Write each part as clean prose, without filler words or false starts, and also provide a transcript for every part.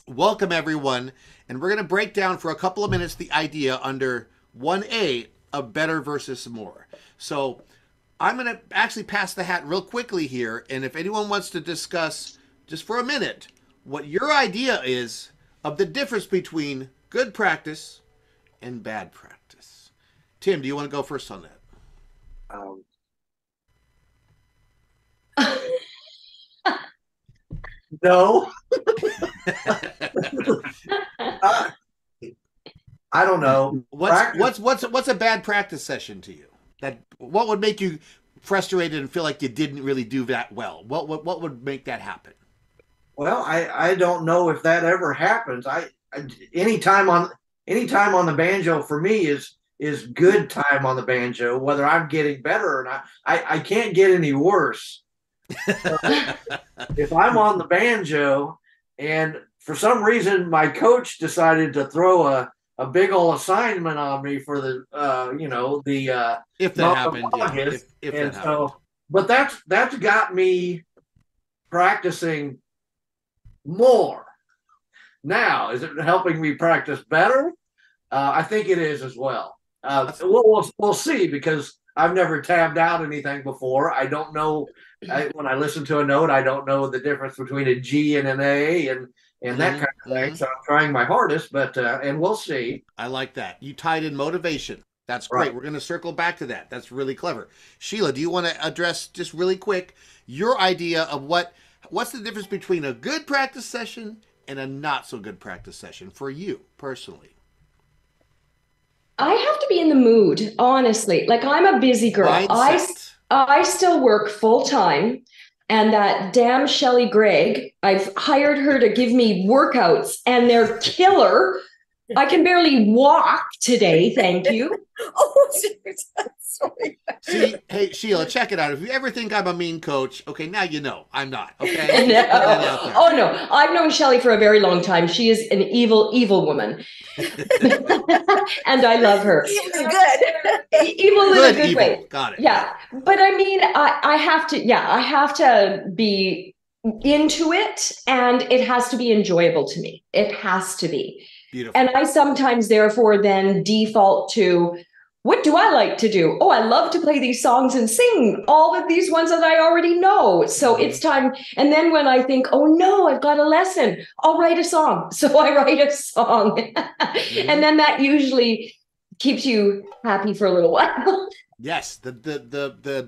Welcome, everyone. And we're going to break down for a couple of minutes the idea under 1A of better versus more. So I'm going to actually pass the hat real quickly here. And if anyone wants to discuss just for a minute what your idea is of the difference between good practice and bad practice. Tim, do you want to go first on that? Um, no, uh, I don't know. what's Practice. what's what's what's a bad practice session to you? That what would make you frustrated and feel like you didn't really do that well? What would make that happen? Well, I don't know if that ever happens. I anytime on the banjo for me is good time on the banjo, whether I'm getting better or not. I can't get any worse. So if I'm on the banjo and for some reason my coach decided to throw a big old assignment on me for the If that month of happened, yeah. August, If that and happened. so but that's got me practicing more. Now, is it helping me practice better? I think it is as well. We'll see because I've never tabbed out anything before. I don't know. When I listen to a note, I don't know the difference between a G and an A and that Mm-hmm, kind of thing. mm-hmm. So I'm trying my hardest, but and we'll see. I like that. You tied in motivation. That's great. Right. We're going to circle back to that. That's really clever. Sheila, do you want to address just really quick your idea of what's the difference between a good practice session and a not so good practice session for you personally? I have to be in the mood, honestly. Like I'm a busy girl. Mindset. I still work full time. And that damn Shelley Gregg, I've hired her to give me workouts and they're killer. I can barely walk today, thank you. Oh, sorry. See, hey Sheila, check it out. If you ever think I'm a mean coach, okay, now you know I'm not. Okay, No. just put that out there. Oh no, I've known Shelley for a very long time. She is an evil, evil woman. And I love her. Even good. Evil in a Good good evil. way. Got it. Yeah. But I mean, I have to, yeah, I have to be into it and it has to be enjoyable to me. It has to be. Beautiful. And I sometimes, therefore, then default to what do I like to do? Oh, I love to play these songs and sing all of these ones that I already know. So it's time. And then when I think, oh no, I've got a lesson, I'll write a song. So I write a song. And then that usually keeps you happy for a little while. Yes, the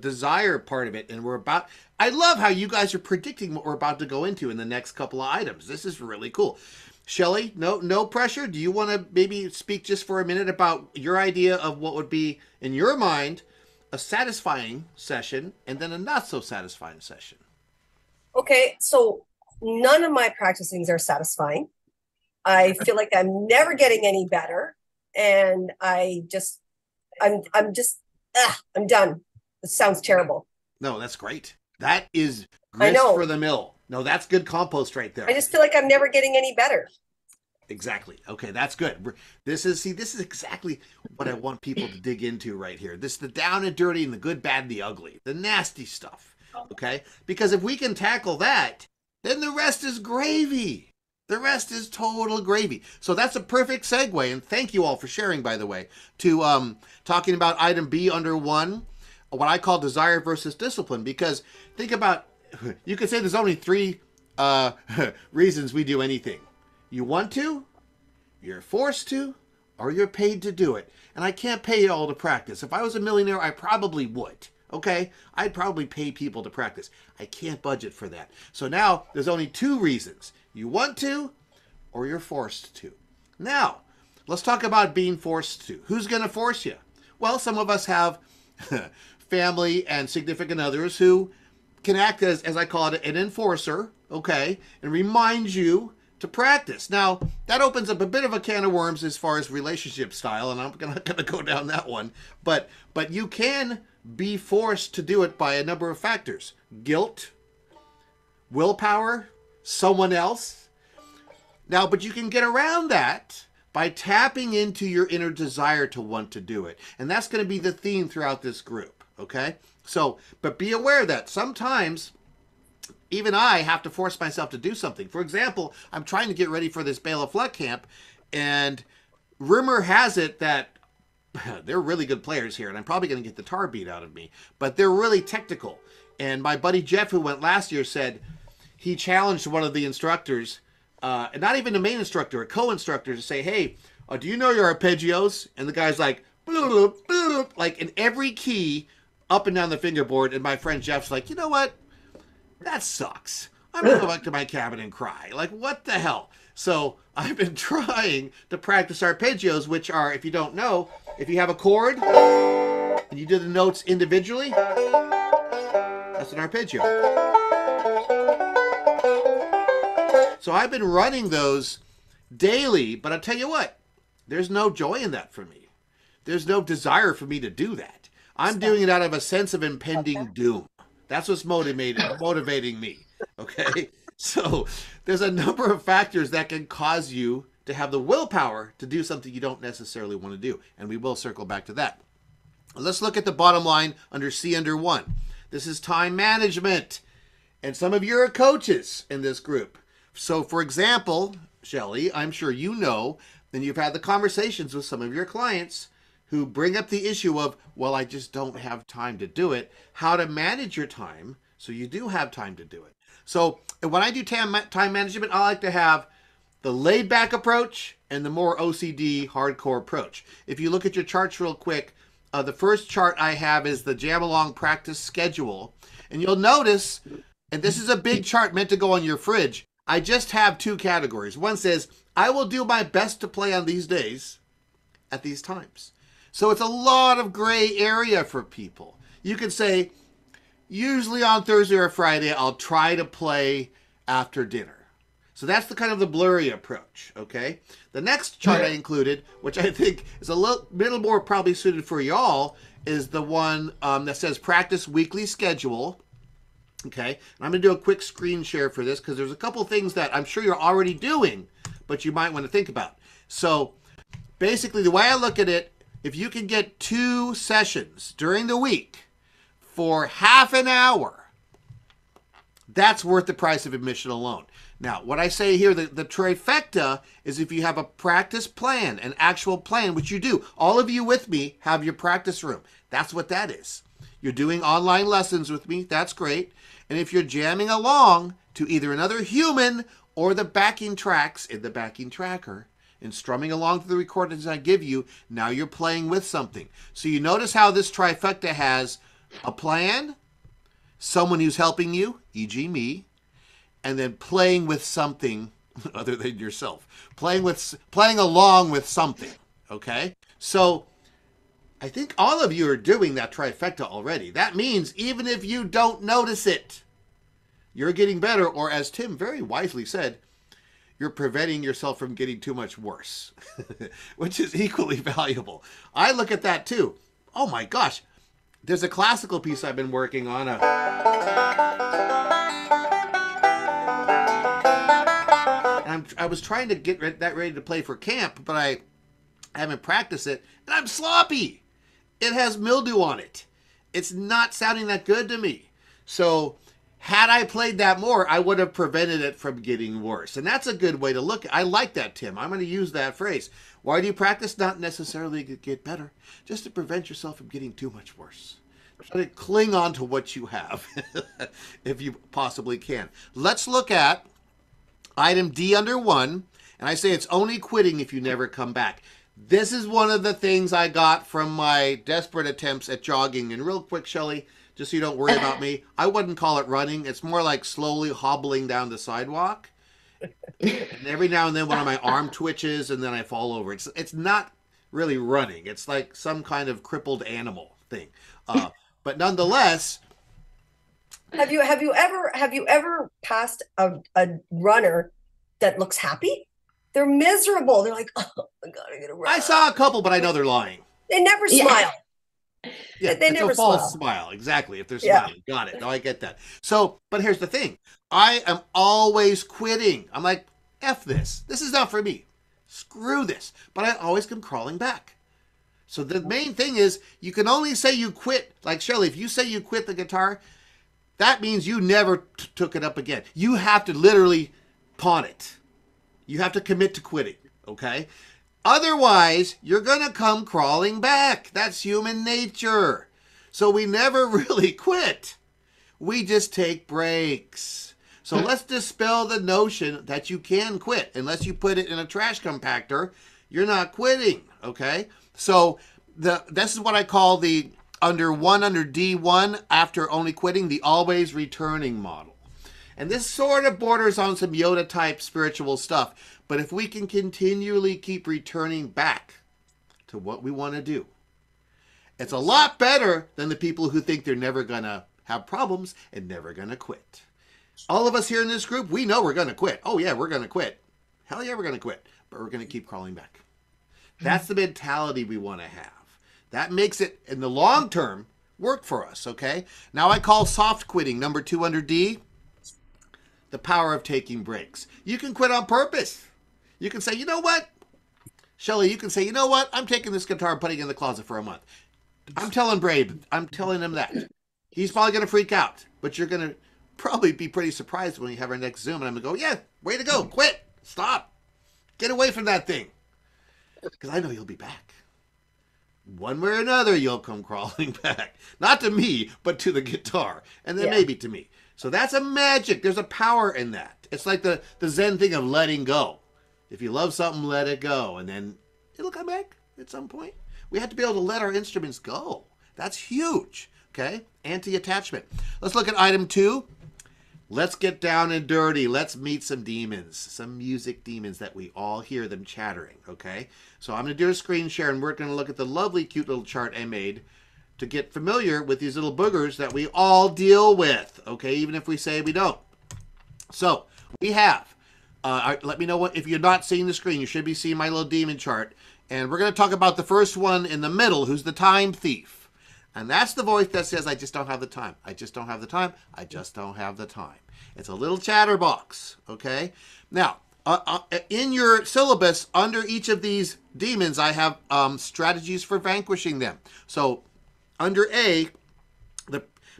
desire part of it, and we're about. I love how you guys are predicting what we're about to go into in the next couple of items. This is really cool. Shelly, no pressure. Do you want to maybe speak just for a minute about your idea of what would be in your mind a satisfying session and then a not so satisfying session? Okay, so none of my practicings are satisfying. I feel like I'm never getting any better, and I'm just, I'm done. It sounds terrible. No, that's great. That is I grist know. for the mill. No, that's good compost right there. I just feel like I'm never getting any better. Exactly. Okay, that's good. This is exactly what I want people to dig into right here. This the down and dirty and the good, bad, and the ugly, the nasty stuff. Okay, because if we can tackle that, then the rest is gravy. The rest is total gravy. So that's a perfect segue, and thank you all for sharing, by the way, to talking about item B under one, what I call desire versus discipline. Because think about, you could say there's only three reasons we do anything. You want to, you're forced to, or you're paid to do it. And I can't pay you all to practice. If I was a millionaire, I probably would. Okay? I'd probably pay people to practice. I can't budget for that. So now there's only two reasons. You want to, or you're forced to. Now, let's talk about being forced to. Who's going to force you? Well, some of us have family and significant others who can act as I call it, an enforcer, okay, and remind you to practice. Now, that opens up a bit of a can of worms as far as relationship style, and I'm not going to go down that one. But you can be forced to do it by a number of factors. Guilt, willpower, someone else. Now, but you can get around that by tapping into your inner desire to want to do it. And that's going to be the theme throughout this group, okay? So, but be aware that sometimes even I have to force myself to do something. For example, I'm trying to get ready for this Bela Fleck camp, and rumor has it that they're really good players here, and I'm probably going to get the tar beat out of me, but they're really technical. And my buddy Jeff, who went last year, said he challenged one of the instructors, and not even the main instructor, a co-instructor, to say, hey, do you know your arpeggios? And the guy's like, bloop, bloop, like in every key up and down the fingerboard. And my friend Jeff's like, you know what? That sucks. I'm going to go back to my cabin and cry. Like, what the hell? So I've been trying to practice arpeggios, which are, if you don't know, if you have a chord and you do the notes individually, that's an arpeggio. So I've been running those daily, but I'll tell you what, there's no joy in that for me. There's no desire for me to do that. I'm doing it out of a sense of impending doom. That's what's motivating me. Okay? So there's a number of factors that can cause you to have the willpower to do something you don't necessarily want to do. And we will circle back to that. Let's look at the bottom line under C under 1. This is time management. And some of you are coaches in this group. So for example, Shelley, I'm sure you know, and you've had the conversations with some of your clients who bring up the issue of, well, I just don't have time to do it. How to manage your time so you do have time to do it. So when I do time management, I like to have the laid back approach and the more OCD hardcore approach. If you look at your charts real quick, the first chart I have is the JamAlong practice schedule. And you'll notice, and this is a big chart meant to go on your fridge, I just have 2 categories. One says, I will do my best to play on these days at these times. So it's a lot of gray area for people. You could say, usually on Thursday or Friday, I'll try to play after dinner. So that's the kind of the blurry approach, okay? The next chart I included, which I think is a little more probably suited for y'all, is the one that says practice weekly schedule, okay? And I'm going to do a quick screen share for this because there's a couple things that I'm sure you're already doing, but you might want to think about. So basically the way I look at it, if you can get 2 sessions during the week for half an hour, that's worth the price of admission alone. Now, what I say here, the trifecta is if you have a practice plan, an actual plan, which you do. All of you with me have your practice room. That's what that is. You're doing online lessons with me. That's great. And if you're jamming along to either another human or the backing tracks in the backing tracker and strumming along to the recordings I give you, now you're playing with something. So you notice how this trifecta has a plan, someone who's helping you, e.g. me, and then playing with something other than yourself. Playing along with something, okay? So I think all of you are doing that trifecta already. That means even if you don't notice it, you're getting better, or as Tim very wisely said, you're preventing yourself from getting too much worse, which is equally valuable. I look at that too. Oh my gosh, there's a classical piece I've been working on. I was trying to get that ready to play for camp, but I haven't practiced it, and I'm sloppy. It has mildew on it. It's not sounding that good to me. So had I played that more, I would have prevented it from getting worse. And that's a good way to look at it. I like that, Tim. I'm going to use that phrase. Why do you practice? Not necessarily to get better, just to prevent yourself from getting too much worse. Try to cling on to what you have if you possibly can. Let's look at item D under 1. And I say it's only quitting if you never come back. This is one of the things I got from my desperate attempts at jogging. And real quick, Shelley, just so you don't worry about me, I wouldn't call it running. It's more like slowly hobbling down the sidewalk. And every now and then one of my arm twitches and then I fall over. It's not really running. It's like some kind of crippled animal thing. But nonetheless, have you ever passed a runner that looks happy? They're miserable. They're like, oh my God, I gotta run. I saw a couple, but I know they're lying. They never smile. Yeah, they never a false smile. Exactly. If they're smiling. Yeah. Got it. No, I get that. So, but here's the thing. I am always quitting. I'm like, F this. This is not for me. Screw this. But I always come crawling back. So the main thing is you can only say you quit. Like Shelley, if you say you quit the guitar, that means you never took it up again. You have to literally pawn it. You have to commit to quitting, okay? Otherwise, you're going to come crawling back. That's human nature. So we never really quit. We just take breaks. So let's dispel the notion that you can quit. Unless you put it in a trash compactor, you're not quitting, okay? So this is what I call the under D1 after only quitting, the always returning model. And this sort of borders on some Yoda type spiritual stuff. But if we can continually keep returning back to what we want to do, it's a lot better than the people who think they're never going to have problems and never going to quit. All of us here in this group, we know we're going to quit. Oh, yeah, we're going to quit. Hell yeah, we're going to quit. But we're going to keep crawling back. That's the mentality we want to have. That makes it, in the long term, work for us, okay? Now I call soft quitting, number 2 under D, the power of taking breaks. You can quit on purpose. You can say, you know what? Shelly, you can say, you know what? I'm taking this guitar and putting it in the closet for a month. I'm telling him that. He's probably going to freak out, but you're going to probably be pretty surprised when we have our next Zoom, and I'm going to go, yeah, way to go. Quit. Stop. Get away from that thing. Because I know you'll be back. One way or another, you'll come crawling back. Not to me, but to the guitar. And then maybe to me. So that's a magic. There's a power in that. It's like the Zen thing of letting go. If you love something, let it go. And then it'll come back at some point. We have to be able to let our instruments go. That's huge. Okay? Anti-attachment. Let's look at item 2. Let's get down and dirty. Let's meet some demons. Some music demons that we all hear them chattering. Okay? So I'm going to do a screen share, and we're going to look at the lovely, cute little chart I made to get familiar with these little boogers that we all deal with. Okay? Even if we say we don't. So, we have, let me know if you're not seeing the screen. You should be seeing my little demon chart. And we're going to talk about the first one in the middle, who's the time thief. And that's the voice that says, I just don't have the time. I just don't have the time. I just don't have the time. It's a little chatterbox, okay? Now, in your syllabus, under each of these demons, I have strategies for vanquishing them. So, under A,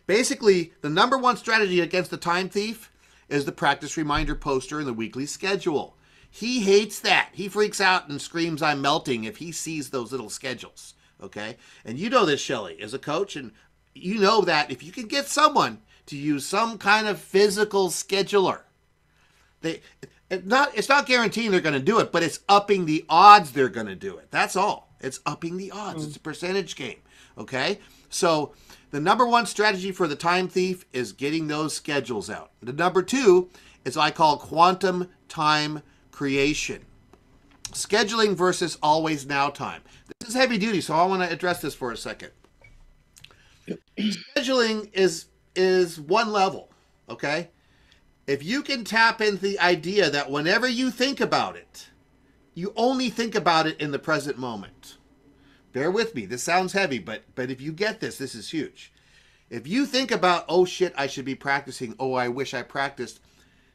basically, the number one strategy against the time thief is the practice reminder poster in the weekly schedule. He hates that. He freaks out and screams, I'm melting, if he sees those little schedules. Okay? And you know this, Shelly, as a coach, and you know that if you can get someone to use some kind of physical scheduler, it's not guaranteeing they're going to do it, but it's upping the odds they're going to do it. That's all. It's upping the odds. It's a percentage game. Okay? So the number one strategy for the time thief is getting those schedules out. The number 2 is what I call quantum time creation. Scheduling versus always now time. This is heavy duty, so I want to address this for a second. Scheduling is one level, okay? If you can tap into the idea that whenever you think about it, you only think about it in the present moment. Bear with me. This sounds heavy, but if you get this, this is huge. If you think about, oh shit, I should be practicing. Oh, I wish I practiced.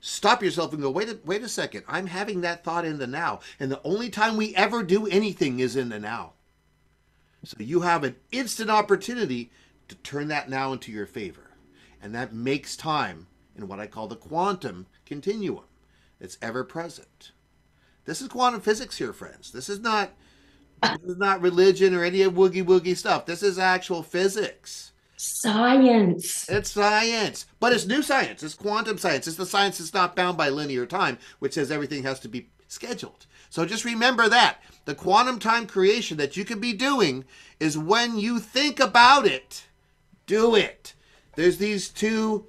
Stop yourself and go, wait a second. I'm having that thought in the now. And the only time we ever do anything is in the now. So you have an instant opportunity to turn that now into your favor. And that makes time in what I call the quantum continuum. It's ever present. This is quantum physics here, friends. This is not religion or any woogie woogie stuff. This is actual physics. Science. It's science. But it's new science. It's quantum science. It's the science that's not bound by linear time, which says everything has to be scheduled. So just remember that. The quantum time creation that you can be doing is when you think about it, do it. There's these 2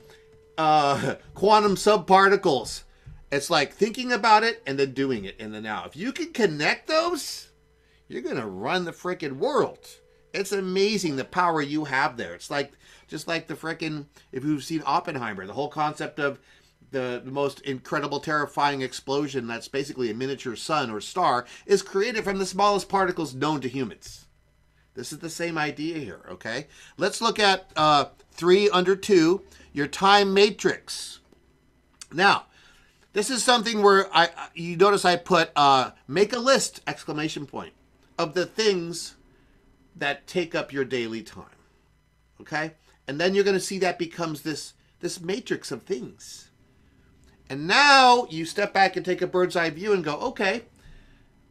quantum subparticles. It's like thinking about it and then doing it in the now. If you can connect those, you're going to run the frickin' world. It's amazing the power you have there. It's like, just like the frickin', if you've seen Oppenheimer, the whole concept of the most incredible, terrifying explosion that's basically a miniature sun or star is created from the smallest particles known to humans. This is the same idea here, okay? Let's look at 3 under 2, your time matrix. Now, this is something where you notice I put make a list, exclamation point, of the things that take up your daily time. Okay? And then you're going to see that becomes this this matrix of things. And now you step back and take a bird's eye view and go, okay,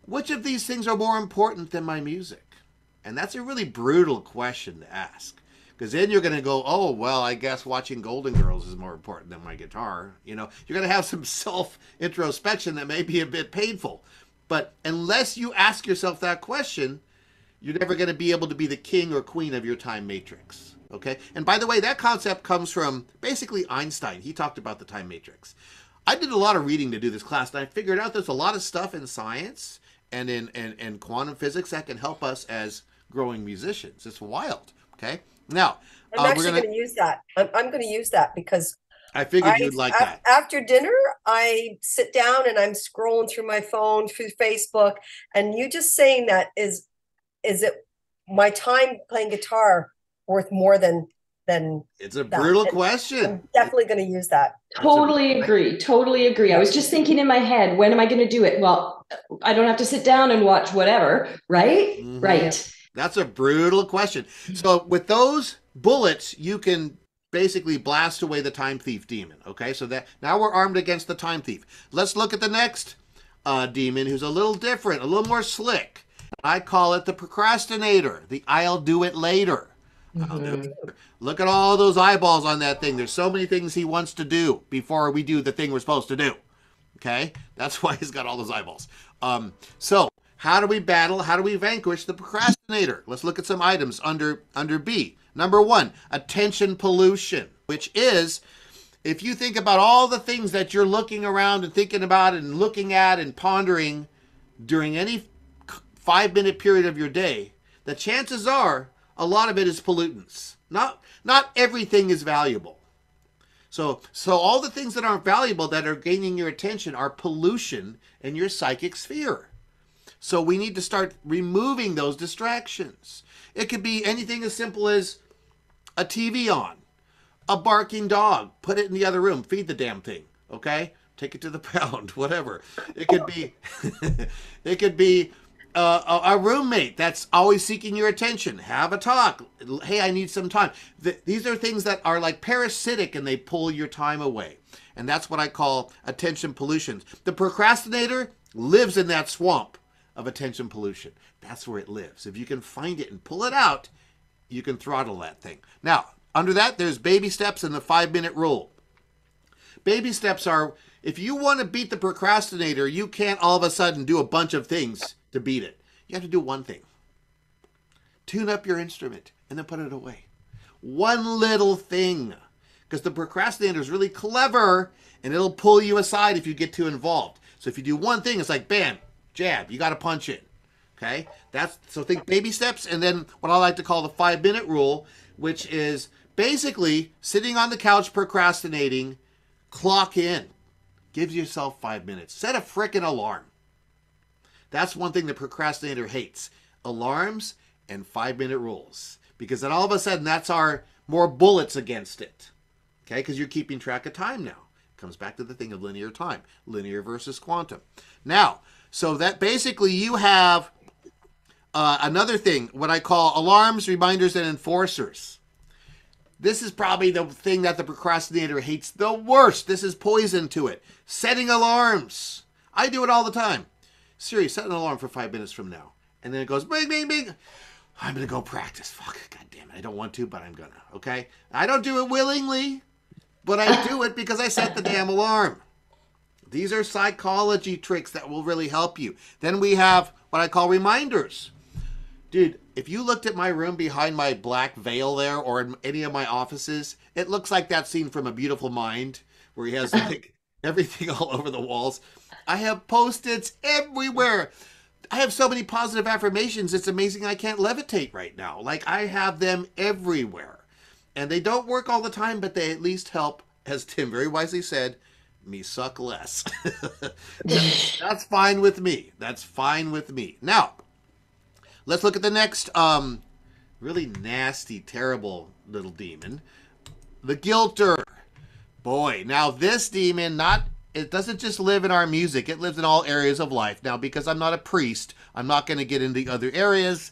which of these things are more important than my music? And that's a really brutal question to ask. Because then you're going to go, oh, well, I guess watching Golden Girls is more important than my guitar. You know, you're going to have some self-introspection that may be a bit painful. But unless you ask yourself that question, you're never going to be able to be the king or queen of your time matrix. Okay? And by the way, that concept comes from basically Einstein. He talked about the time matrix. I did a lot of reading to do this class, and I figured out there's a lot of stuff in science and in quantum physics that can help us as growing musicians. It's wild. Okay? Now, I'm actually going to use that. I'm going to use that because I figured you'd like that. After dinner, I sit down and I'm scrolling through my phone, through Facebook, and you just saying that is it my time playing guitar worth more than it's a brutal question. I'm definitely going to use that. Totally agree. I was just thinking in my head, when am I going to do it? Well, I don't have to sit down and watch whatever, right? Mm-hmm. Right. That's a brutal question. So with those bullets, you can basically blast away the time thief demon. Okay, so that now we're armed against the time thief. Let's look at the next demon, who's a little different, a little more slick. I call it the procrastinator, the I'll do it later. I'll do it later. Look at all those eyeballs on that thing. There's so many things he wants to do before we do the thing we're supposed to do. Okay, that's why he's got all those eyeballs. So how do we battle? How do we vanquish the procrastinator? Let's look at some items under B. Number 1, attention pollution, which is, if you think about all the things that you're looking around and thinking about and looking at and pondering during any 5-minute period of your day, the chances are a lot of it is pollutants. Not everything is valuable. So all the things that aren't valuable that are gaining your attention are pollution in your psychic sphere. So we need to start removing those distractions. It could be anything as simple as a TV on, a barking dog, put it in the other room, feed the damn thing, okay? Take it to the pound, whatever. It could be a roommate that's always seeking your attention. Have a talk. Hey, I need some time. These are things that are like parasitic and they pull your time away. And that's what I call attention pollution. The procrastinator lives in that swamp of attention pollution. That's where it lives. If you can find it and pull it out, you can throttle that thing. Now, under that, there's baby steps and the 5-minute rule. Baby steps are, if you want to beat the procrastinator, you can't all of a sudden do a bunch of things to beat it. You have to do one thing. Tune up your instrument and then put it away. One little thing. Because the procrastinator is really clever and it'll pull you aside if you get too involved. So if you do one thing, it's like, bam, jab, you got to punch in. Okay? So think baby steps, and then what I like to call the 5-minute rule, which is basically sitting on the couch procrastinating, clock in. Give yourself 5 minutes. Set a frickin' alarm. That's one thing the procrastinator hates. Alarms and 5-minute rules. Because then all of a sudden that's our more bullets against it. Okay? Because you're keeping track of time now. It comes back to the thing of linear time. Linear versus quantum. Now, so that basically you have another thing, what I call alarms, reminders, and enforcers. This is probably the thing that the procrastinator hates the worst. This is poison to it. Setting alarms. I do it all the time. Siri, set an alarm for 5 minutes from now. And then it goes, bing, bing, bing. I'm going to go practice. Fuck, God damn it. I don't want to, but I'm going to. Okay? I don't do it willingly, but I do it because I set the damn alarm. These are psychology tricks that will really help you. Then we have what I call reminders. Dude, if you looked at my room behind my black veil there or in any of my offices, it looks like that scene from A Beautiful Mind where he has like everything all over the walls. I have Post-its everywhere. I have so many positive affirmations. It's amazing I can't levitate right now. Like I have them everywhere. And they don't work all the time, but they at least help, as Tim very wisely said, me suck less. That's fine with me. That's fine with me. Now, let's look at the next really nasty, terrible little demon. The guilter. Boy, now this demon, it doesn't just live in our music. It lives in all areas of life. Now, because I'm not a priest, I'm not going to get into other areas.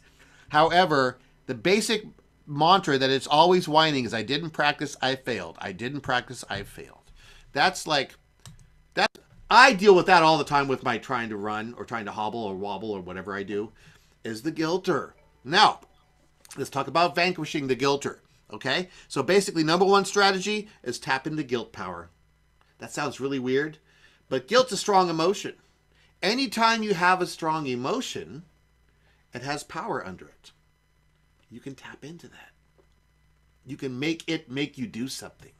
However, the basic mantra that it's always whining is I didn't practice, I failed. I didn't practice, I failed. That's like, that. I deal with that all the time with my trying to run or trying to hobble or wobble or whatever I do, is the guilter. Now, let's talk about vanquishing the guilter. Okay? So basically, number one strategy is tap into guilt power. That sounds really weird, but guilt's a strong emotion. Anytime you have a strong emotion, it has power under it. You can tap into that. You can make it make you do something.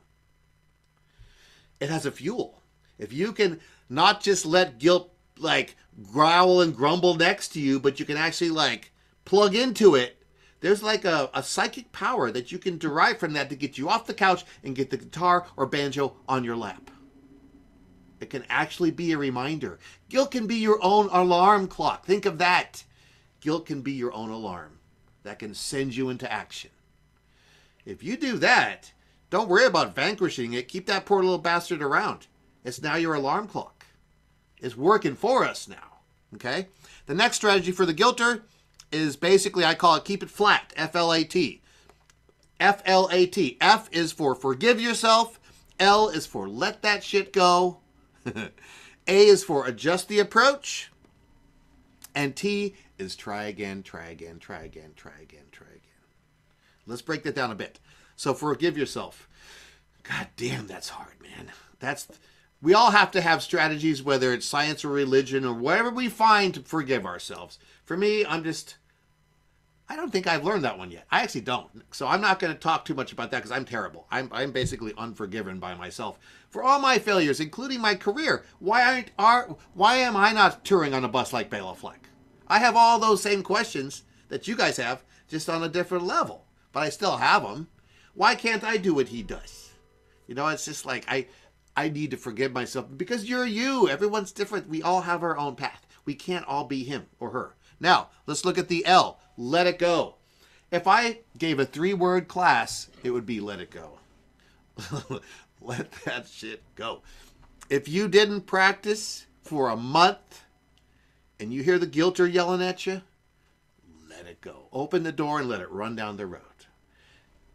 It has a fuel. If you can not just let guilt like growl and grumble next to you, but you can actually like plug into it, there's like a psychic power that you can derive from that to get you off the couch and get the guitar or banjo on your lap. It can actually be a reminder. Guilt can be your own alarm clock. Think of that. Guilt can be your own alarm that can send you into action. If you do that, don't worry about vanquishing it. Keep that poor little bastard around. It's now your alarm clock. It's working for us now. Okay? The next strategy for the guilter is basically, I call it keep it flat. F-L-A-T. F-L-A-T. F is for forgive yourself. L is for let that shit go. A is for adjust the approach. And T is try again, try again, try again, try again, try again. Let's break that down a bit. So forgive yourself. God damn, that's hard, man. We all have to have strategies, whether it's science or religion or whatever we find to forgive ourselves. For me, I don't think I've learned that one yet. I actually don't. So I'm not going to talk too much about that because I'm terrible. I'm basically unforgiven by myself for all my failures, including my career. Why am I not touring on a bus like Bela Fleck? I have all those same questions that you guys have, just on a different level. But I still have them. Why can't I do what he does? You know, it's just like I need to forgive myself because you're you. Everyone's different. We all have our own path. We can't all be him or her. Now, let's look at the L. Let it go. If I gave a 3-word class, it would be let it go. Let that shit go. If you didn't practice for a month and you hear the guilter yelling at you, let it go. Open the door and let it run down the road.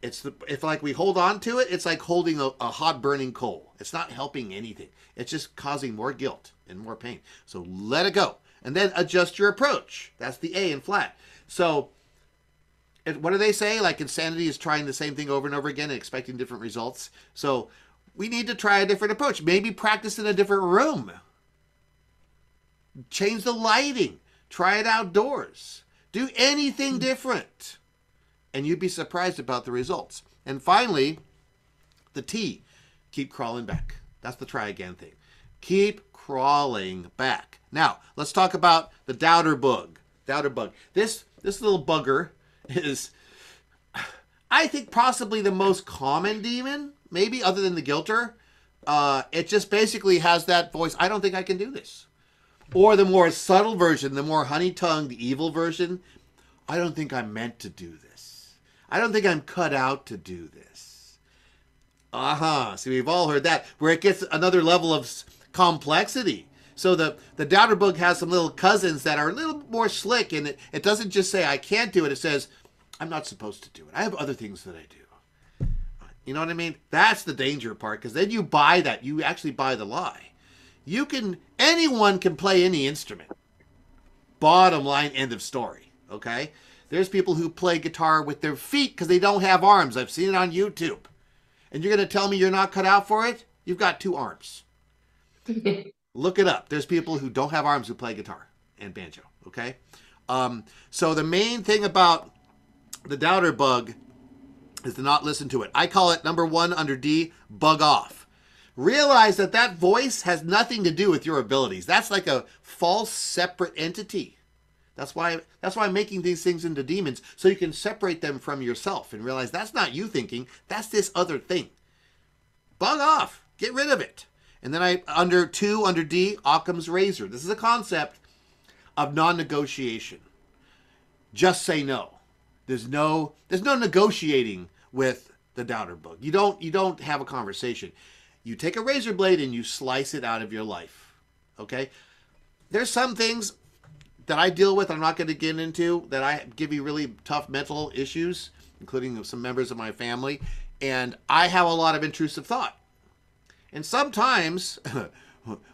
If like we hold on to it, it's like holding a hot burning coal. It's not helping anything. It's just causing more guilt and more pain. So let it go. And then adjust your approach. That's the A in flat. So what do they say? Like insanity is trying the same thing over and over again and expecting different results. So we need to try a different approach. Maybe practice in a different room. Change the lighting. Try it outdoors. Do anything different. And you'd be surprised about the results. And finally, the T. Keep crawling back. That's the try again thing. Keep crawling back. Now, let's talk about the doubter bug. Doubter bug. This little bugger is, I think, possibly the most common demon, maybe other than the guilter. It just basically has that voice, I don't think I can do this. Or the more subtle version, the more honey-tongued, evil version, I don't think I'm meant to do this. I don't think I'm cut out to do this. See, we've all heard that, where it gets another level of complexity. So the doubter bug has some little cousins that are a little more slick, and it doesn't just say, I can't do it. It says, I'm not supposed to do it. I have other things that I do. You know what I mean? That's the danger part, because then you buy that. You actually buy the lie. Anyone can play any instrument. Bottom line, end of story. Okay? There's people who play guitar with their feet because they don't have arms. I've seen it on YouTube. And you're going to tell me you're not cut out for it? You've got 2 arms. Look it up. There's people who don't have arms who play guitar and banjo. Okay? So the main thing about the doubter bug is to not listen to it. I call it number 1 under D, bug off. Realize that voice has nothing to do with your abilities. That's like a false separate entity. That's why I'm making these things into demons, so you can separate them from yourself and realize that's not you thinking, that's this other thing. Bug off. Get rid of it. And then under D, Occam's razor. This is a concept of non-negotiation. Just say no. There's no negotiating with the doubter bug. You don't have a conversation. You take a razor blade and you slice it out of your life. Okay? There's some things that I deal with, I'm not going to get into, that I give you really tough mental issues. including some members of my family, and I have a lot of intrusive thought. And sometimes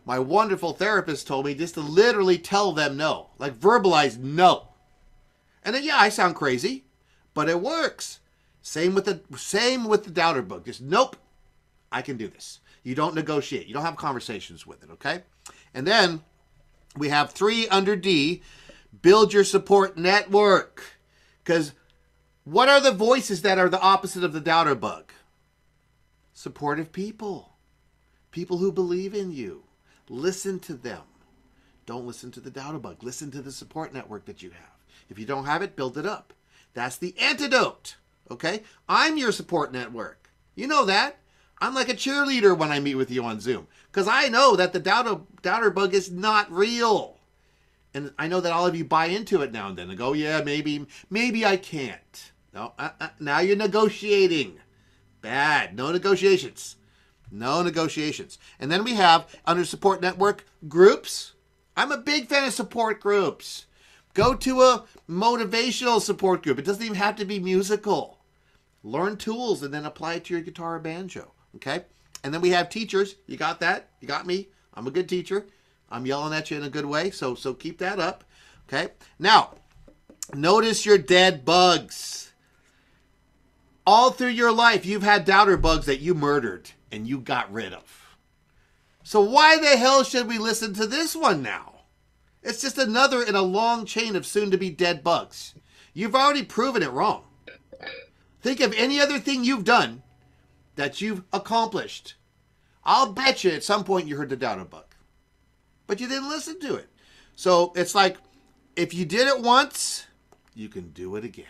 my wonderful therapist told me just to literally tell them no, like verbalize no. And then, yeah, I sound crazy, but it works. Same with the doubter bug. Just nope, I can do this. You don't negotiate. You don't have conversations with it, okay? And then we have 3 under D, build your support network. Because what are the voices that are the opposite of the doubter bug? Supportive people. People who believe in you. Listen to them. Don't listen to the doubter bug. Listen to the support network that you have. If you don't have it, build it up. That's the antidote. Okay? I'm your support network. You know that. I'm like a cheerleader when I meet with you on Zoom. Because I know that the doubter bug is not real. And I know that all of you buy into it now and then and go, yeah, maybe I can't. No, now you're negotiating. Bad. No negotiations. No negotiations. And then we have, under support network, groups. I'm a big fan of support groups. Go to a motivational support group. It doesn't even have to be musical. Learn tools and then apply it to your guitar or banjo. Okay? And then we have teachers. You got that? You got me? I'm a good teacher. I'm yelling at you in a good way, so keep that up. Okay? Now, notice your dead bugs. All through your life, you've had doubter bugs that you murdered and you got rid of. So why the hell should we listen to this one now? It's just another in a long chain of soon-to-be dead bugs. You've already proven it wrong. Think of any other thing you've done that you've accomplished. I'll bet you at some point you heard the doubter bug. But you didn't listen to it. So it's like, if you did it once, you can do it again.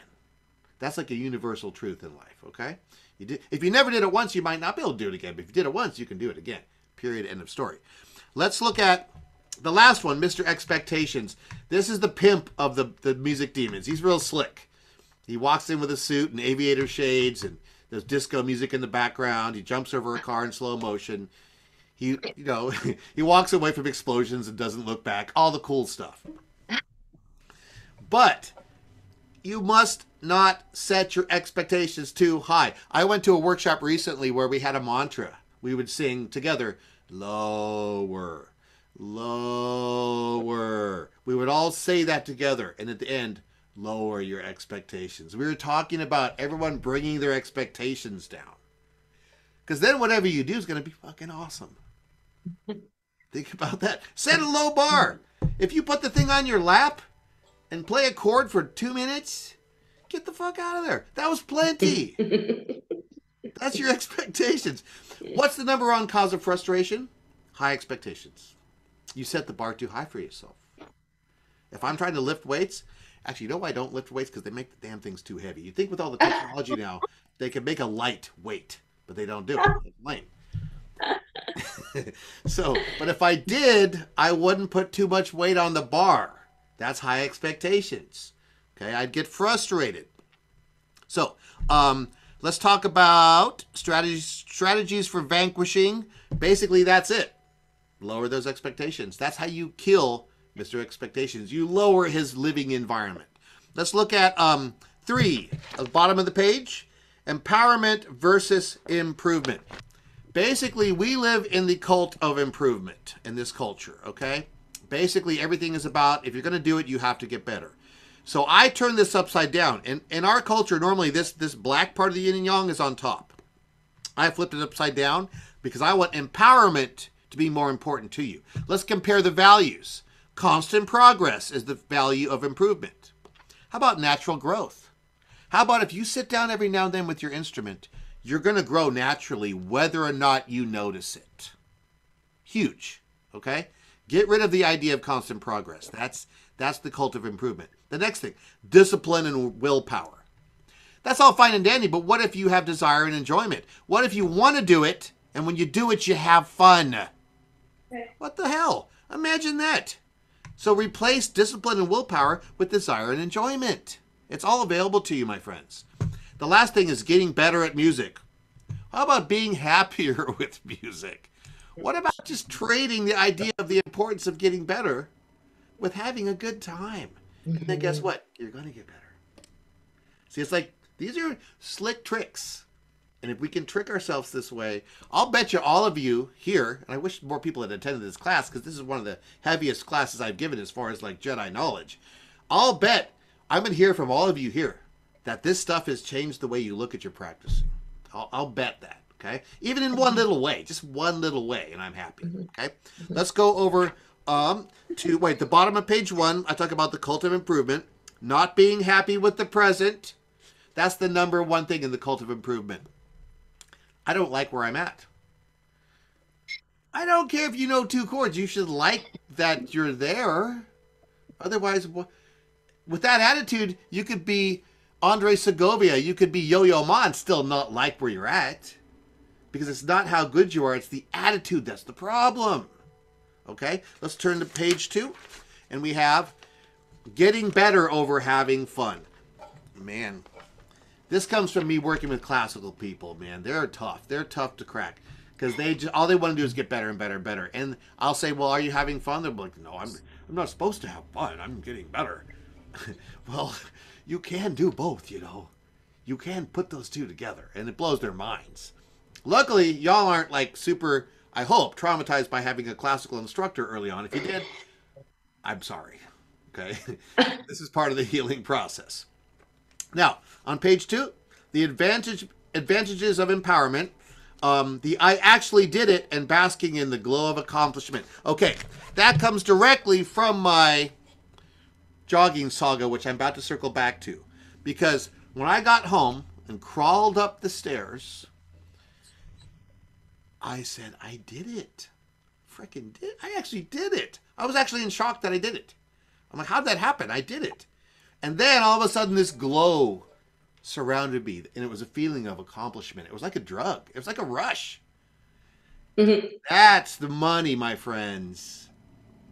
That's like a universal truth in life, okay? If you never did it once, you might not be able to do it again. But if you did it once, you can do it again. Period. End of story. Let's look at the last one, Mr. Expectations. This is the pimp of the music demons. He's real slick. He walks in with a suit and aviator shades, and there's disco music in the background. He jumps over a car in slow motion. He walks away from explosions and doesn't look back. All the cool stuff. But you must not set your expectations too high. I went to a workshop recently where we had a mantra. We would sing together, lower, lower. We would all say that together. And at the end, lower your expectations. We were talking about everyone bringing their expectations down. Because then whatever you do is going to be fucking awesome. Think about that. Set a low bar. If you put the thing on your lap and play a chord for 2 minutes, get the fuck out of there. That was plenty. That's your expectations. What's the number one cause of frustration? High expectations. You set the bar too high for yourself. If I'm trying to lift weights, actually, you know why I don't lift weights? Because they make the damn things too heavy. You think with all the technology now, they can make a light weight, but they don't do it. It's lame. But if I did, I wouldn't put too much weight on the bar. That's high expectations. Okay, I'd get frustrated. So, let's talk about strategies for vanquishing. Basically, that's it. Lower those expectations. That's how you kill Mr. Expectations. You lower his living environment. Let's look at 3 at the bottom of the page. Empowerment versus improvement. Basically, we live in the cult of improvement in this culture, okay? Basically, everything is about, if you're going to do it, you have to get better. So I turn this upside down. In our culture, normally this black part of the yin and yang is on top. I flipped it upside down because I want empowerment to be more important to you. Let's compare the values. Constant progress is the value of improvement. How about natural growth? How about if you sit down every now and then with your instrument, you're going to grow naturally whether or not you notice it. Huge, okay? Get rid of the idea of constant progress. That's the cult of improvement. The next thing, discipline and willpower. That's all fine and dandy, but what if you have desire and enjoyment? What if you want to do it, and when you do it, you have fun? What the hell? Imagine that. So replace discipline and willpower with desire and enjoyment. It's all available to you, my friends. The last thing is getting better at music. How about being happier with music? What about just trading the idea of the importance of getting better with having a good time? And then guess what? You're going to get better. See, it's like These are slick tricks. And if we can trick ourselves this way, I'll bet you all of you here, and I wish more people had attended this class because this is one of the heaviest classes I've given as far as like Jedi knowledge. I'll bet I'm going to hear from all of you here that this stuff has changed the way you look at your practicing. I'll bet that, okay? Even in one little way, just one little way, and I'm happy, okay? Let's go over to, the bottom of page 1, I talk about the cult of improvement, not being happy with the present. That's the number one thing in the cult of improvement. I don't like where I'm at. I don't care if you know 2 chords. You should like that you're there. Otherwise, with that attitude, you could be Andre Segovia. You could be Yo-Yo Ma and still not like where you're at. Because it's not how good you are. It's the attitude that's the problem. Okay? Let's turn to page 2. And we have getting better over having fun. Man. This comes from me working with classical people, man. They're tough. They're tough to crack because all they want to do is get better and better and better. And I'll say, well, are you having fun? They're like, no, I'm not supposed to have fun. I'm getting better. Well, you can do both, you know. You can put those two together, and it blows their minds. Luckily, y'all aren't like super, I hope, traumatized by having a classical instructor early on. If you did, I'm sorry. Okay? This is part of the healing process. Now, on page 2, the advantages of empowerment, the I actually did it and basking in the glow of accomplishment. Okay, that comes directly from my jogging saga, which I'm about to circle back to. Because when I got home and crawled up the stairs, I said, I did it. Freaking did. I actually did it. I was actually in shock that I did it. I'm like, how'd that happen? I did it. And then all of a sudden this glow surrounded me, and it was a feeling of accomplishment. It was like a drug. It was like a rush. Mm-hmm. That's the money, my friends.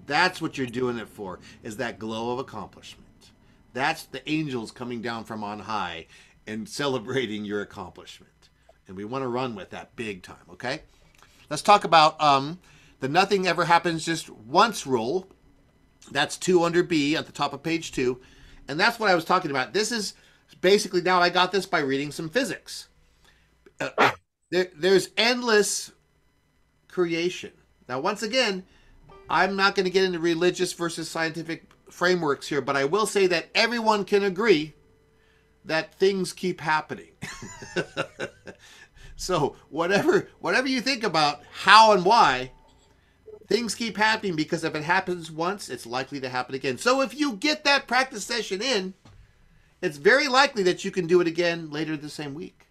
That's what you're doing it for, is that glow of accomplishment. That's the angels coming down from on high and celebrating your accomplishment. And we want to run with that big time, okay? Let's talk about the nothing ever happens just once rule. That's 2 under B at the top of page 2. And that's what I was talking about. This is basically, now I got this by reading some physics. There's endless creation. Now, once again, I'm not going to get into religious versus scientific frameworks here, but I will say that everyone can agree that things keep happening. So whatever you think about how and why, things keep happening, because if it happens once, it's likely to happen again. So if you get that practice session in, it's very likely that you can do it again later the same week.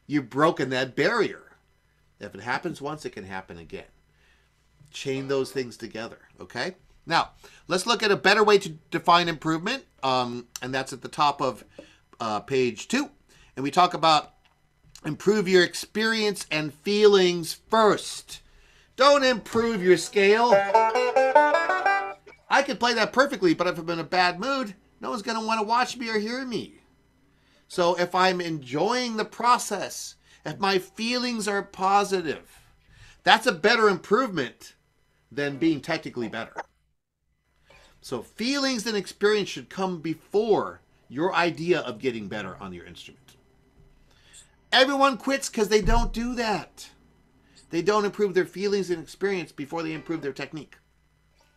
You've broken that barrier. If it happens once, it can happen again. Chain those things together, okay? Now, let's look at a better way to define improvement, and that's at the top of page 2. And we talk about improve your experience and feelings first. Don't improve your scale. I could play that perfectly, but if I'm in a bad mood, no one's going to want to watch me or hear me. So if I'm enjoying the process, if my feelings are positive, that's a better improvement than being technically better. So feelings and experience should come before your idea of getting better on your instrument. Everyone quits because they don't do that. They don't improve their feelings and experience before they improve their technique.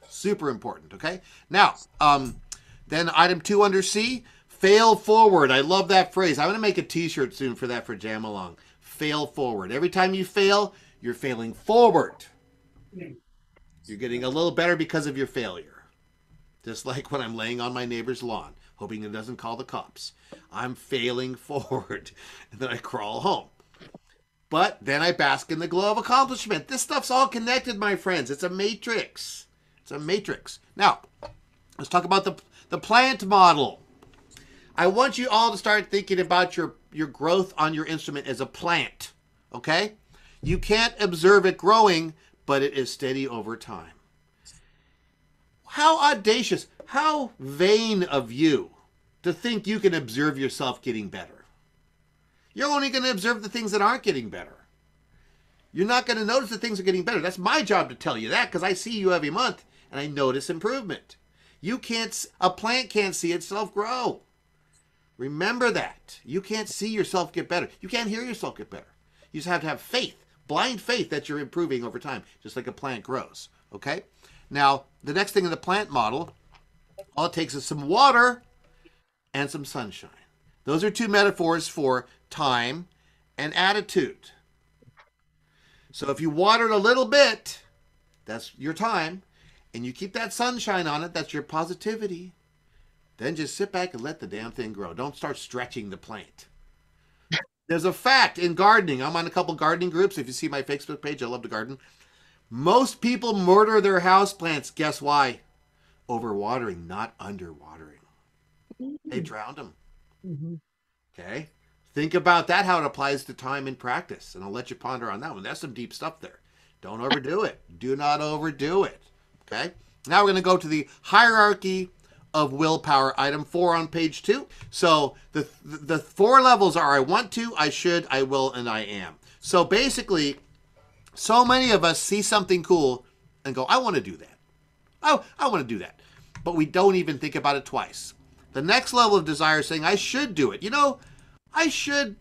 Super important, okay? Now, then item 2 under C, fail forward. I love that phrase. I'm going to make a t-shirt soon for that for JamAlong. Fail forward. Every time you fail, you're failing forward. You're getting a little better because of your failure. Just like when I'm laying on my neighbor's lawn, hoping it doesn't call the cops. I'm failing forward. And then I crawl home. But then I bask in the glow of accomplishment. This stuff's all connected, my friends. It's a matrix. It's a matrix. Now, let's talk about the plant model. I want you all to start thinking about your growth on your instrument as a plant. Okay? You can't observe it growing, but it is steady over time. How audacious, how vain of you to think you can observe yourself getting better. You're only going to observe the things that aren't getting better. You're not going to notice that things are getting better. That's my job to tell you that, because I see you every month and I notice improvement. A plant can't see itself grow. Remember that. You can't see yourself get better. You can't hear yourself get better. You just have to have faith, blind faith that you're improving over time, just like a plant grows. Okay? Now, the next thing in the plant model, all it takes is some water and some sunshine. Those are two metaphors for time and attitude. So if you water it a little bit, that's your time, and you keep that sunshine on it, that's your positivity. Then just sit back and let the damn thing grow. Don't start stretching the plant. There's a fact in gardening. I'm on a couple gardening groups. If you see my Facebook page, I love to garden. Most people murder their houseplants. Guess why? Overwatering, not underwatering. They drowned them. Mm-hmm. Okay? Think about that, how it applies to time and practice. And I'll let you ponder on that one. That's some deep stuff there. Don't overdo it. Do not overdo it. Okay? Now we're going to go to the hierarchy of willpower, item 4 on page 2. So the 4 levels are I want to, I should, I will, and I am. So basically, so many of us see something cool and go, I want to do that. Oh, I want to do that. But we don't even think about it twice. The next level of desire is saying, I should do it. You know, I should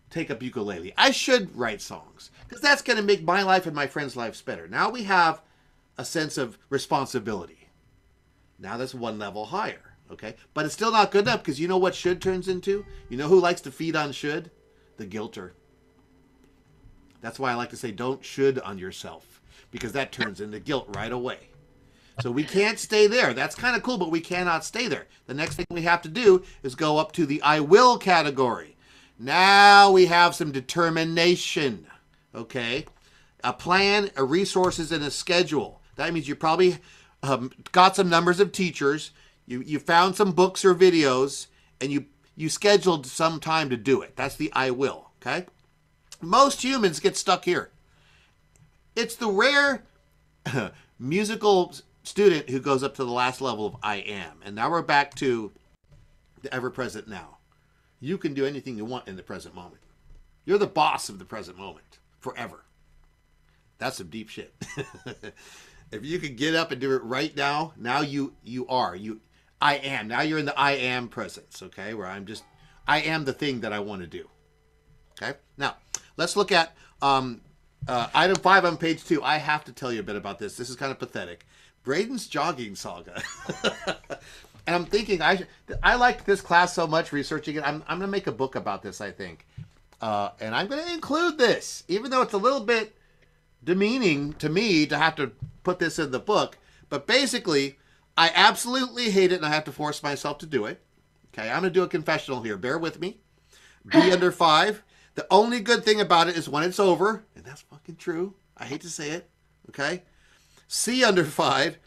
take up ukulele. I should write songs. Because that's going to make my life and my friends' lives better. Now we have a sense of responsibility. Now that's one level higher, okay? But it's still not good enough, because you know what should turns into? You know who likes to feed on should? The guilter. That's why I like to say don't should on yourself, because that turns into guilt right away. So we can't stay there. That's kind of cool, but we cannot stay there. The next thing we have to do is go up to the I will category. Now we have some determination, okay? A plan, a resources, and a schedule. That means you probably got some numbers of teachers, you found some books or videos, and you scheduled some time to do it. That's the I will, okay? Most humans get stuck here. It's the rare musical student who goes up to the last level of I am. And now we're back to the ever-present now. You can do anything you want in the present moment. You're the boss of the present moment forever. That's some deep shit. If you could get up and do it right now, now you are. I am. Now you're in the I am presence, okay? Where I am the thing that I want to do. Okay? Now, let's look at item 5 on page 2. I have to tell you a bit about this. This is kind of pathetic. Braden's jogging saga. And I'm thinking, I like this class so much, researching it. I'm going to make a book about this, I think. And I'm going to include this, even though it's a little bit demeaning to me to have to put this in the book. But basically, I absolutely hate it, and I have to force myself to do it. Okay, I'm going to do a confessional here. Bear with me. B under 5. The only good thing about it is when it's over, and that's fucking true. I hate to say it. Okay? C under 5.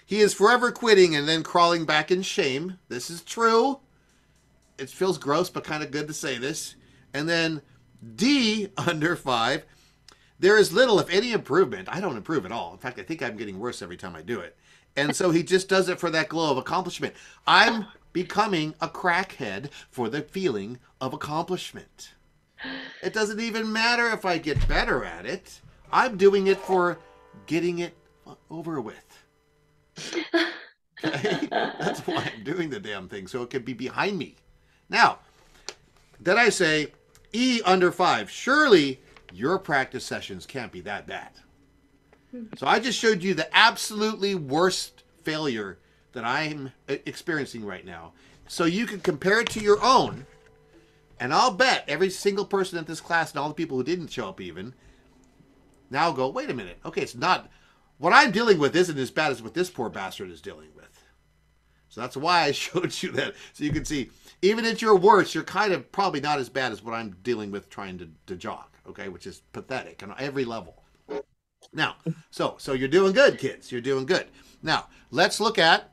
He is forever quitting and then crawling back in shame. This is true. It feels gross, but kind of good to say this. And then D under 5. There is little, if any, improvement. I don't improve at all. In fact, I think I'm getting worse every time I do it. And so he just does it for that glow of accomplishment. I'm becoming a crackhead for the feeling of accomplishment. It doesn't even matter if I get better at it. I'm doing it for getting it over with. Okay? That's why I'm doing the damn thing, so it can be behind me. Now, then I say, E under 5. Surely your practice sessions can't be that bad. So I just showed you the absolutely worst failure that I'm experiencing right now. So you can compare it to your own. And I'll bet every single person at this class and all the people who didn't show up even now go, wait a minute. Okay, it's not, what I'm dealing with isn't as bad as what this poor bastard is dealing with. So that's why I showed you that. So you can see, even at your worst, you're kind of probably not as bad as what I'm dealing with trying to jog. Okay, which is pathetic on every level. Now, so you're doing good, kids. You're doing good. Now, let's look at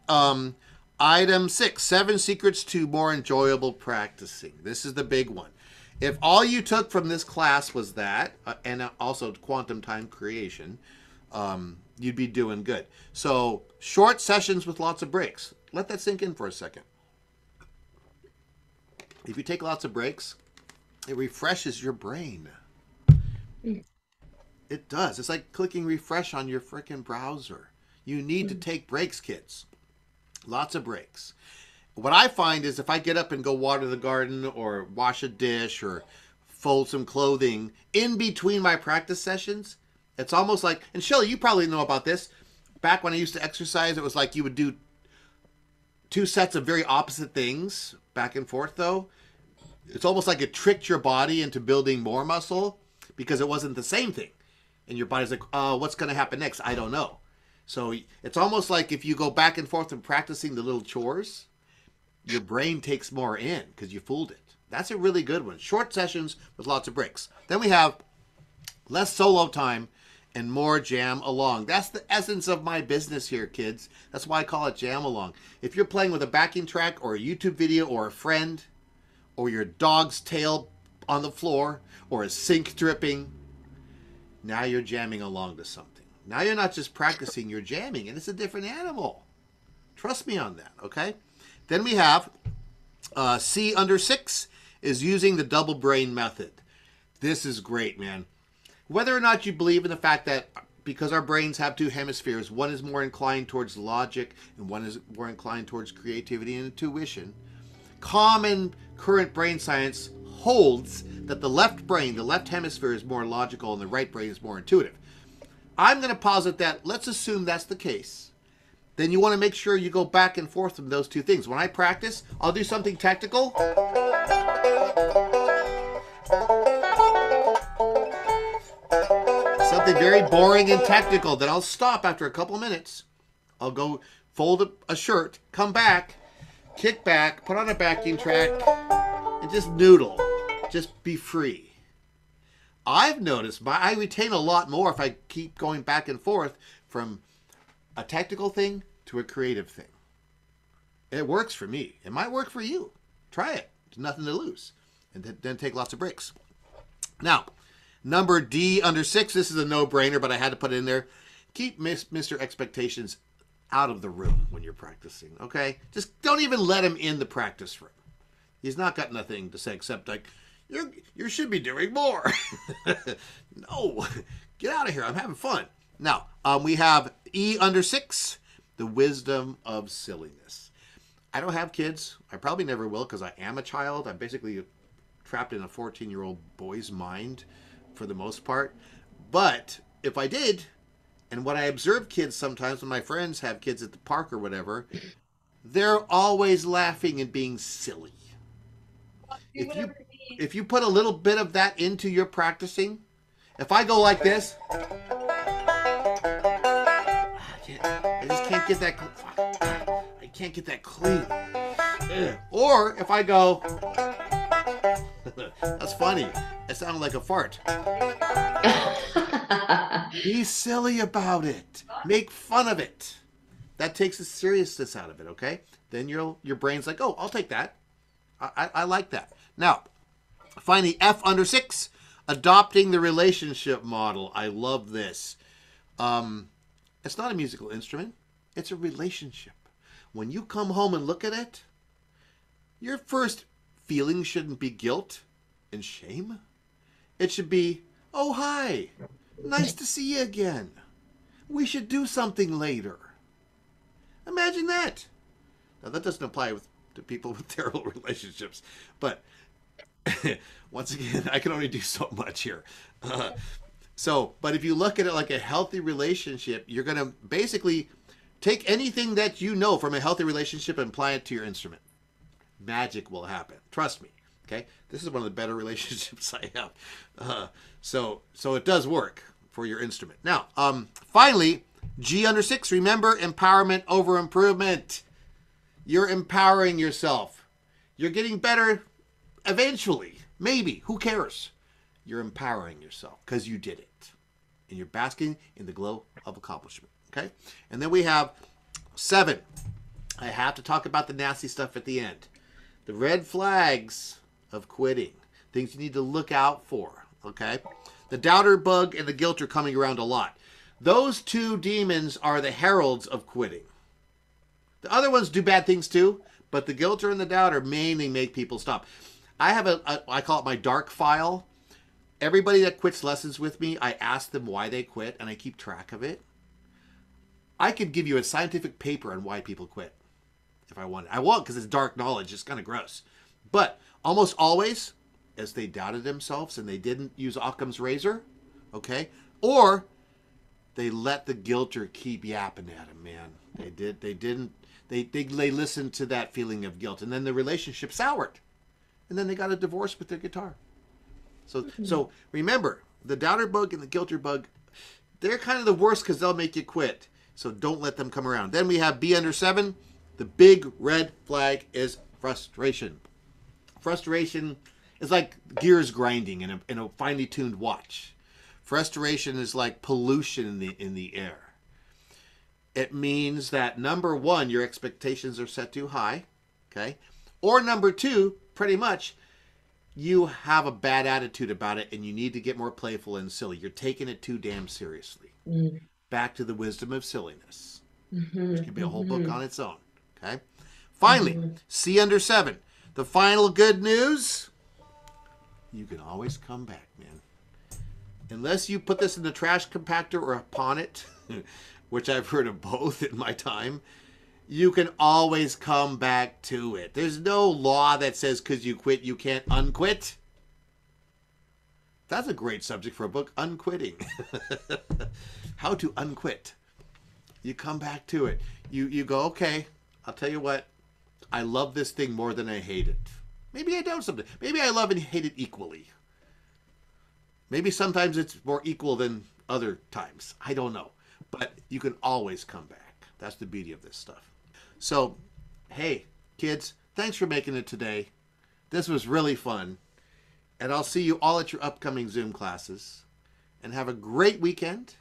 item 6, 7 secrets to more enjoyable practicing. This is the big one. If all you took from this class was that, and also quantum time creation, you'd be doing good. So, short sessions with lots of breaks. Let that sink in for a second. If you take lots of breaks, it refreshes your brain. It does. It's like clicking refresh on your frickin' browser. You need to take breaks, kids. Lots of breaks. what I find is if I get up and go water the garden or wash a dish or fold some clothing in between my practice sessions, it's almost like, and Shelly, you probably know about this. Back when I used to exercise, it was like you would do 2 sets of very opposite things back and forth, though. It's almost like it tricked your body into building more muscle because it wasn't the same thing. And your body's like, what's going to happen next? I don't know. So it's almost like if you go back and forth and practicing the little chores, your brain takes more in because you fooled it. That's a really good one. Short sessions with lots of breaks. Then we have less solo time and more jam along. That's the essence of my business here, kids. That's why I call it jam along. If you're playing with a backing track or a YouTube video or a friend or your dog's tail on the floor or a sink dripping, now you're jamming along to something. Now you're not just practicing, you're jamming, and it's a different animal. Trust me on that, okay? Then we have C under 6 is using the double brain method. This is great, man. Whether or not you believe in the fact that because our brains have 2 hemispheres, one is more inclined towards logic and one is more inclined towards creativity and intuition, common current brain science holds that the left brain, the left hemisphere, is more logical and the right brain is more intuitive. I'm going to posit that, let's assume that's the case. Then you want to make sure you go back and forth from those 2 things. When I practice, I'll do something technical. Something very boring and technical. Then I'll stop after a couple minutes. I'll go fold a shirt, come back, kick back, put on a backing track, and just noodle. Just be free. I've noticed I retain a lot more if I keep going back and forth from a technical thing to a creative thing. It works for me. It might work for you. Try it. There's nothing to lose. And then take lots of breaks. Now, number D under 6. This is a no-brainer, but I had to put it in there. Keep Mr. Expectations out of the room when you're practicing, okay? Just don't even let him in the practice room. He's not got nothing to say except like, you should be doing more. No, get out of here. I'm having fun. Now, we have E under 6, the wisdom of silliness. I don't have kids. I probably never will because I am a child. I'm basically trapped in a 14-year-old boy's mind for the most part. But if I did, and when I observe kids sometimes, when my friends have kids at the park or whatever, they're always laughing and being silly. If you put a little bit of that into your practicing, if I go like this, I just can't get that. I can't get that clean. Or if I go, that's funny. It sounded like a fart. Be silly about it. Make fun of it. That takes the seriousness out of it. Okay. Then your brain's like, oh, I'll take that. I like that. Now, finally, F under 6, adopting the relationship model. I love this. It's not a musical instrument. It's a relationship. When you come home and look at it, your first feeling shouldn't be guilt and shame. It should be, oh, hi. Nice to see you again. We should do something later. Imagine that. Now, that doesn't apply to people with terrible relationships. But once again, I can only do so much here. But if you look at it like a healthy relationship, you're going to basically take anything that you know from a healthy relationship and apply it to your instrument. Magic will happen. Trust me. Okay? This is one of the better relationships I have. So it does work for your instrument. Now, finally, G under 6, remember empowerment over improvement. You're empowering yourself. You're getting better eventually. Maybe. Who cares? You're empowering yourself because you did it. And you're basking in the glow of accomplishment. Okay? And then we have 7. I have to talk about the nasty stuff at the end. The red flags of quitting. Things you need to look out for. Okay? The doubter bug and the guilt are coming around a lot. Those 2 demons are the heralds of quitting. The other ones do bad things too, but the guilter and the doubter mainly make people stop. I have I call it my dark file. Everybody that quits lessons with me, I ask them why they quit, and I keep track of it. I could give you a scientific paper on why people quit. if I wanted. I won't because it's dark knowledge. It's kind of gross. But almost always, as they doubted themselves and they didn't use Occam's razor, okay, or they let the guilter keep yapping at them, man. They listened to that feeling of guilt, and then the relationship soured, and then they got a divorce with their guitar. So remember, the doubter bug and the guilter bug, they're kind of the worst because they'll make you quit. So don't let them come around. Then we have B under 7. The big red flag is frustration. Frustration is like gears grinding in a finely tuned watch. Frustration is like pollution in the air. It means that number 1, your expectations are set too high, okay? Or number 2, pretty much, you have a bad attitude about it and you need to get more playful and silly. You're taking it too damn seriously. Back to the wisdom of silliness, which could be a whole book on its own, okay? Finally, C under 7. The final good news, you can always come back, man. Unless you put this in the trash compactor or upon it, which I've heard of both in my time, you can always come back to it. There's no law that says because you quit, you can't unquit. That's a great subject for a book, unquitting. How to unquit. You come back to it. You go, okay, I'll tell you what, I love this thing more than I hate it. Maybe I don't sometimes. Maybe I love and hate it equally. Maybe sometimes it's more equal than other times. I don't know. But you can always come back. That's the beauty of this stuff. So, hey, kids, thanks for making it today. This was really fun. And I'll see you all at your upcoming Zoom classes. And have a great weekend.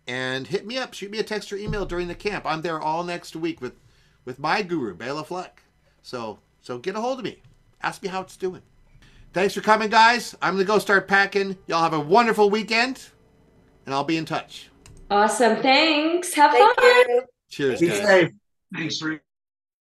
And hit me up. Shoot me a text or email during the camp. I'm there all next week with my guru, Bela Fleck. So get a hold of me. Ask me how it's doing. Thanks for coming, guys. I'm going to go start packing. Y'all have a wonderful weekend. And I'll be in touch. Awesome. Thanks. Have Thank fun. you. Cheers, Be guys. safe. Thanks, Rick.